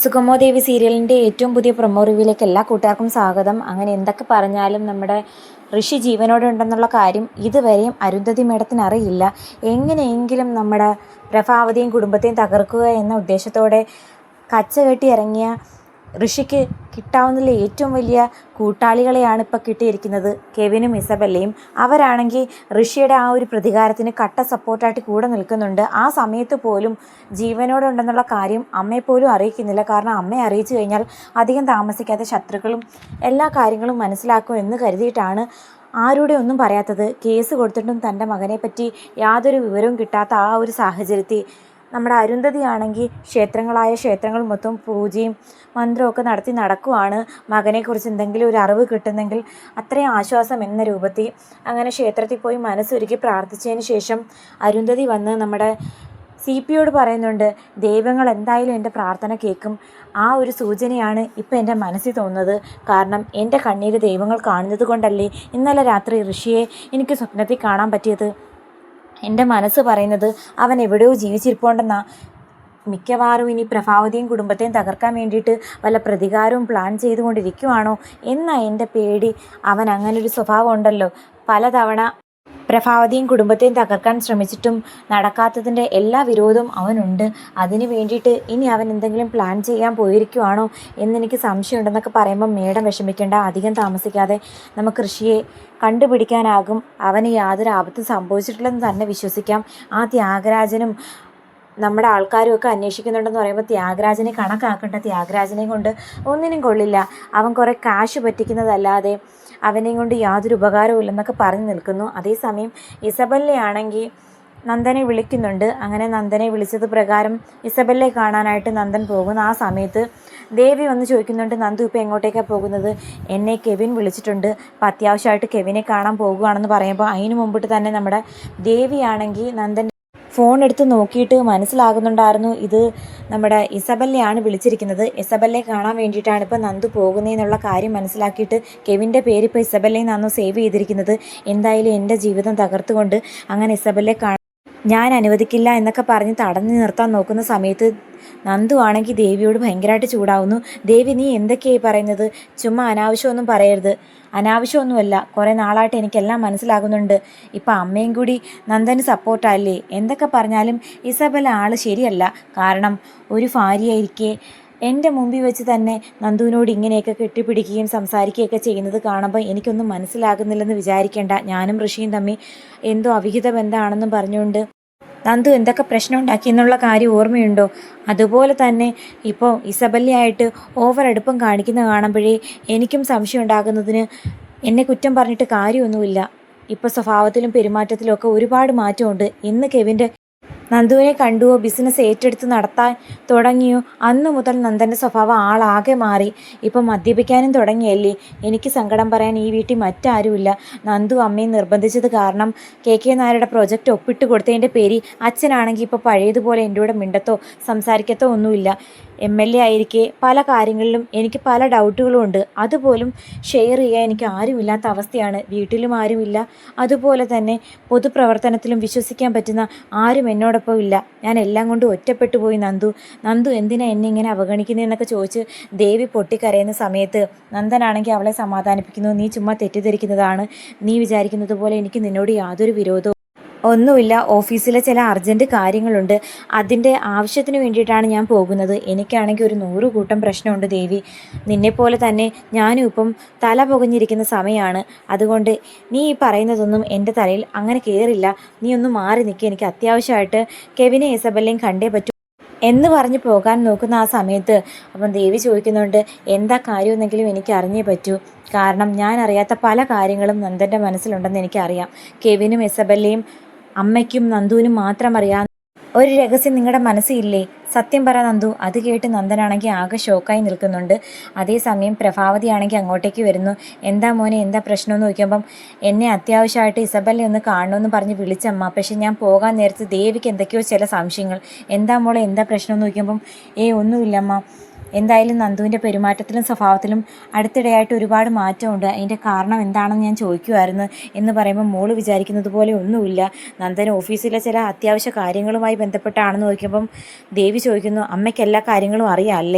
സുഗമോ ദേവി സീരിയലിൻ്റെ ഏറ്റവും പുതിയ പ്രൊമോ റിവ്യൂയിലേക്ക് എല്ലാ കൂട്ടുകാർക്കും സ്വാഗതം. അങ്ങനെ എന്തൊക്കെ പറഞ്ഞാലും നമ്മുടെ ഋഷി ജീവനോടെ ഉണ്ടെന്നുള്ള കാര്യം ഇതുവരെയും അരുന്ധതി മേഡത്തിന് അറിയില്ല. എങ്ങനെയെങ്കിലും നമ്മുടെ പ്രഭാവതിയും കുടുംബത്തെയും തകർക്കുക എന്ന ഉദ്ദേശത്തോടെ കച്ചകെട്ടി ഇറങ്ങിയ ഋഷിക്ക് കിട്ടാവുന്നതിൽ ഏറ്റവും വലിയ കൂട്ടാളികളെയാണ് ഇപ്പോൾ കിട്ടിയിരിക്കുന്നത്, കെവിനും ഇസബെല്ലയും. അവരാണെങ്കിൽ ഋഷിയുടെ ആ ഒരു പ്രതികാരത്തിന് കട്ട സപ്പോർട്ടായിട്ട് കൂടെ നിൽക്കുന്നുണ്ട്. ആ സമയത്ത് പോലും ജീവനോടെ ഉണ്ടെന്നുള്ള കാര്യം അമ്മയെപ്പോലും അറിയിക്കുന്നില്ല. കാരണം അമ്മയെ അറിയിച്ചു കഴിഞ്ഞാൽ അധികം താമസിക്കാത്ത ശത്രുക്കളും എല്ലാ കാര്യങ്ങളും മനസ്സിലാക്കും എന്ന് കരുതിയിട്ടാണ് ആരുടെ ഒന്നും പറയാത്തത്. കേസ് കൊടുത്തിട്ടും തൻ്റെ മകനെ പറ്റി യാതൊരു വിവരവും കിട്ടാത്ത ആ ഒരു സാഹചര്യത്തിൽ നമ്മുടെ അരുന്ധതിയാണെങ്കിൽ ക്ഷേത്രങ്ങൾ മൊത്തം പൂജയും മന്ത്രമൊക്കെ നടക്കുവാണ്. മകനെക്കുറിച്ച് എന്തെങ്കിലും ഒരു അറിവ് കിട്ടുന്നെങ്കിൽ അത്രയും ആശ്വാസം എന്ന രൂപത്തിൽ അങ്ങനെ ക്ഷേത്രത്തിൽ പോയി മനസ്സൊരുക്കി പ്രാർത്ഥിച്ചതിന് ശേഷം അരുന്ധതി വന്ന് നമ്മുടെ CPയോട് പറയുന്നുണ്ട്, ദൈവങ്ങൾ എന്തായാലും എൻ്റെ പ്രാർത്ഥന കേൾക്കും. ആ ഒരു സൂചനയാണ് ഇപ്പം എൻ്റെ മനസ്സിൽ തോന്നുന്നത്. കാരണം എൻ്റെ കണ്ണീര് ദൈവങ്ങൾ കാണുന്നത് കൊണ്ടല്ലേ ഇന്നലെ രാത്രി ഋഷിയെ എനിക്ക് സ്വപ്നത്തിൽ കാണാൻ പറ്റിയത്. എൻ്റെ മനസ്സ് പറയുന്നത് അവൻ എവിടെയോ ജീവിച്ചിരിപ്പുണ്ടെന്നാ. മിക്കവാറും ഇനി പ്രഭാവതിയും കുടുംബത്തെയും തകർക്കാൻ വേണ്ടിയിട്ട് വല്ല പ്രതികാരവും പ്ലാൻ ചെയ്തുകൊണ്ടിരിക്കുവാണോ എന്നാ എൻ്റെ പേടി. അവൻ അങ്ങനൊരു സ്വഭാവം ഉണ്ടല്ലോ. പലതവണ പ്രഭാവതിയും കുടുംബത്തെയും തകർക്കാൻ ശ്രമിച്ചിട്ടും നടക്കാത്തതിൻ്റെ എല്ലാ വിരോധവും അവനുണ്ട്. അതിന് വേണ്ടിയിട്ട് ഇനി അവൻ എന്തെങ്കിലും പ്ലാൻ ചെയ്യാൻ പോയിരിക്കുവാണോ എന്നെനിക്ക് സംശയമുണ്ടെന്നൊക്കെ പറയുമ്പോൾ മേഡം വിഷമിക്കേണ്ട, അധികം താമസിക്കാതെ നമുക്ക് ഋഷിയെ കണ്ടുപിടിക്കാനാകും. അവന് യാതൊരു ആപത്തും സംഭവിച്ചിട്ടില്ലെന്ന് തന്നെ വിശ്വസിക്കാം. ആ ത്യാഗരാജനും നമ്മുടെ ആൾക്കാരും ഒക്കെ അന്വേഷിക്കുന്നുണ്ടെന്ന് പറയുമ്പോൾ ത്യാഗരാജനെ കണക്കാക്കേണ്ട. ത്യാഗരാജനെ കൊണ്ട് ഒന്നിനും കൊള്ളില്ല. അവൻ കുറേ കാശ് പറ്റിക്കുന്നതല്ലാതെ അവനെയും കൊണ്ട് യാതൊരു ഉപകാരവും ഇല്ലെന്നൊക്കെ പറഞ്ഞു നിൽക്കുന്നു. അതേസമയം ഇസബെല്ലയാണെങ്കിൽ നന്ദനെ വിളിക്കുന്നുണ്ട്. അങ്ങനെ നന്ദനെ വിളിച്ചത് പ്രകാരം ഇസബെല്ലയെ കാണാനായിട്ട് നന്ദൻ പോകുന്നു. ആ സമയത്ത് ദേവി വന്ന് ചോദിക്കുന്നുണ്ട്, നന്ദു ഇപ്പോൾ എങ്ങോട്ടേക്കാണ് പോകുന്നത്? എന്നെ കെവിൻ വിളിച്ചിട്ടുണ്ട്, അപ്പം അത്യാവശ്യമായിട്ട് കെവിനെ കാണാൻ പോകുകയാണെന്ന് പറയുമ്പോൾ അതിന് മുമ്പിട്ട് തന്നെ നമ്മുടെ ദേവിയാണെങ്കിൽ നന്ദൻ ഫോൺ എടുത്ത് നോക്കിയിട്ട് മനസ്സിലാകുന്നുണ്ടായിരുന്നു ഇത് നമ്മുടെ ഇസബെല്ലയാണ് വിളിച്ചിരിക്കുന്നത്. ഇസബെല്ലയെ കാണാൻ വേണ്ടിയിട്ടാണ് ഇപ്പോൾ നന്ദു പോകുന്നതെന്നുള്ള കാര്യം മനസ്സിലാക്കിയിട്ട് കെവിൻ്റെ പേര് ഇപ്പോൾ ഇസബെല്ലയിൽ നിന്നാണ് സേവ് ചെയ്തിരിക്കുന്നത്. എന്തായാലും എൻ്റെ ജീവിതം തകർത്തുകൊണ്ട് അങ്ങനെ ഇസബെല്ലയെ ഞാൻ അനുവദിക്കില്ല എന്നൊക്കെ പറഞ്ഞ് തടഞ്ഞു നിർത്താൻ നോക്കുന്ന സമയത്ത് നന്ദു ആണെങ്കിൽ ദേവിയോട് ഭയങ്കരമായിട്ട് ചൂടാവുന്നു. ദേവി, നീ എന്തൊക്കെയായി പറയുന്നത്? ചുമ്മാ അനാവശ്യമൊന്നും പറയരുത്. അനാവശ്യമൊന്നുമല്ല, കുറേ നാളായിട്ട് എനിക്കെല്ലാം മനസ്സിലാകുന്നുണ്ട്. ഇപ്പം അമ്മയും കൂടി നന്ദന് സപ്പോർട്ടല്ലേ. എന്തൊക്കെ പറഞ്ഞാലും ഇസബെല്ല ആൾ ശരിയല്ല. കാരണം ഒരു ഭാര്യയായിരിക്കെ എൻ്റെ മുമ്പിൽ വെച്ച് തന്നെ നന്ദുവിനോട് ഇങ്ങനെയൊക്കെ കെട്ടിപ്പിടിക്കുകയും സംസാരിക്കുകയൊക്കെ ചെയ്യുന്നത് കാണുമ്പോൾ എനിക്കൊന്നും മനസ്സിലാകുന്നില്ലെന്ന് വിചാരിക്കേണ്ട. ഞാനും ഋഷിയും തമ്മിൽ എന്തോ അവിഹിത ബന്ധമാണെന്നും പറഞ്ഞുകൊണ്ട് നന്ദു എന്തൊക്കെ പ്രശ്നം ഉണ്ടാക്കി എന്നുള്ള കാര്യം ഓർമ്മയുണ്ടോ? അതുപോലെ തന്നെ ഇപ്പോൾ ഇസബെല്ലയായിട്ട് ഓവർ അടുപ്പം കാണിക്കുന്ന കാണുമ്പോഴേ എനിക്കും സംശയം ഉണ്ടാകുന്നതിന് എന്നെ കുറ്റം പറഞ്ഞിട്ട് കാര്യമൊന്നുമില്ല. ഇപ്പോൾ സ്വഭാവത്തിലും പെരുമാറ്റത്തിലും ഒക്കെ ഒരുപാട് മാറ്റമുണ്ട്. ഇന്ന് കെവിൻ്റെ നന്ദുവിനെ കണ്ടുവോ, ബിസിനസ് ഏറ്റെടുത്ത് നടത്താൻ തുടങ്ങിയോ, അന്നു മുതൽ നന്ദൻ്റെ സ്വഭാവം ആളാകെ മാറി. ഇപ്പം മദ്യപിക്കാനും തുടങ്ങിയല്ലേ. എനിക്ക് സങ്കടം പറയാൻ ഈ വീട്ടിൽ മറ്റാരുമില്ല. നന്ദു അമ്മയെ നിർബന്ധിച്ചത് കാരണം KK നായരുടെ പ്രൊജക്റ്റ് ഒപ്പിട്ട് കൊടുത്തതിൻ്റെ പേരിൽ അച്ഛനാണെങ്കിൽ ഇപ്പോൾ പഴയതുപോലെ എൻ്റെ കൂടെ മിണ്ടത്തോ സംസാരിക്കത്തോ ഒന്നുമില്ല. MLA ആയിരിക്കെ പല കാര്യങ്ങളിലും എനിക്ക് പല ഡൗട്ടുകളും ഉണ്ട്. അതുപോലും ഷെയർ ചെയ്യാൻ എനിക്ക് ആരുമില്ലാത്ത അവസ്ഥയാണ്. വീട്ടിലും ആരുമില്ല. അതുപോലെ തന്നെ പൊതുപ്രവർത്തനത്തിലും വിശ്വസിക്കാൻ പറ്റുന്ന ആരും എന്നോടൊപ്പം ഇല്ല. ഞാൻ എല്ലാം കൊണ്ട് ഒറ്റപ്പെട്ടു പോയി. നന്ദു എന്തിനാ എന്നെ ഇങ്ങനെ അവഗണിക്കുന്നതെന്നൊക്കെ ചോദിച്ച് ദേവി പൊട്ടിക്കരയുന്ന സമയത്ത് നന്ദനാണെങ്കിൽ അവളെ സമാധാനിപ്പിക്കുന്നു. നീ ചുമ്മാ തെറ്റിദ്ധരിക്കുന്നതാണ്. നീ വിചാരിക്കുന്നത് പോലെ എനിക്ക് നിന്നോട് യാതൊരു വിരോധവും ഒന്നുമില്ല. ഓഫീസിലെ ചില അർജൻറ്റ് കാര്യങ്ങളുണ്ട്, അതിൻ്റെ ആവശ്യത്തിന് വേണ്ടിയിട്ടാണ് ഞാൻ പോകുന്നത്. എനിക്കാണെങ്കിൽ ഒരു 100 കൂട്ടം പ്രശ്നമുണ്ട് ദേവി. നിന്നെപ്പോലെ തന്നെ ഞാനും ഇപ്പം തല പുകഞ്ഞിരിക്കുന്ന സമയമാണ്. അതുകൊണ്ട് നീ ഈ പറയുന്നതൊന്നും എൻ്റെ തലയിൽ അങ്ങനെ കയറില്ല. നീ ഒന്ന് മാറി നിൽക്കുക. എനിക്ക് അത്യാവശ്യമായിട്ട് കെവിനെ ഇസബെല്ലയും കണ്ടേ പറ്റൂ എന്ന് പറഞ്ഞ് പോകാൻ നോക്കുന്ന ആ സമയത്ത് അപ്പം ദേവി ചോദിക്കുന്നുണ്ട്, എന്താ കാര്യമെന്നെങ്കിലും എനിക്ക് അറിഞ്ഞേ പറ്റൂ. കാരണം ഞാൻ അറിയാത്ത പല കാര്യങ്ങളും നന്ദൻ്റെ മനസ്സിലുണ്ടെന്ന് എനിക്കറിയാം. കെവിനും ഇസബെല്ലയും അമ്മയ്ക്കും നന്ദുവിനും മാത്രം അറിയാം ഒരു രഹസ്യം നിങ്ങളുടെ മനസ്സിലില്ലേ? സത്യം പറ നന്ദു. അത് കേട്ട് നന്ദനാണെങ്കിൽ ആകെ ഷോക്കായി നിൽക്കുന്നുണ്ട്. അതേസമയം പ്രഭാവതിയാണെങ്കിൽ അങ്ങോട്ടേക്ക് വരുന്നു. എന്താ മോനെ, എന്താ പ്രശ്നമെന്ന് ചോദിക്കുമ്പം എന്നെ അത്യാവശ്യമായിട്ട് ഇസബെല്ല ഒന്ന് കാണണമെന്ന് പറഞ്ഞ് വിളിച്ചമ്മ. പക്ഷെ ഞാൻ പോകാൻ നേരത്ത് ദേവിക്ക് എന്തൊക്കെയോ ചില സംശയങ്ങൾ. എന്താ മോളെ, എന്താ പ്രശ്നമെന്ന് ചോദിക്കുമ്പം ഒന്നുമില്ലമ്മ. എന്തായാലും നന്ദുവിൻ്റെ പെരുമാറ്റത്തിലും സ്വഭാവത്തിലും അടുത്തിടെയായിട്ട് ഒരുപാട് മാറ്റമുണ്ട്. അതിൻ്റെ കാരണം എന്താണെന്ന് ഞാൻ ചോദിക്കുമായിരുന്നു എന്ന് പറയുമ്പോൾ മോള് വിചാരിക്കുന്നത് പോലെ ഒന്നുമില്ല. നന്ദൻ ഓഫീസിലെ ചില അത്യാവശ്യ കാര്യങ്ങളുമായി ബന്ധപ്പെട്ടാണെന്ന് ചോദിക്കുമ്പം ദേവി ചോദിക്കുന്നു, അമ്മയ്ക്ക് എല്ലാ കാര്യങ്ങളും അറിയാമല്ലേ?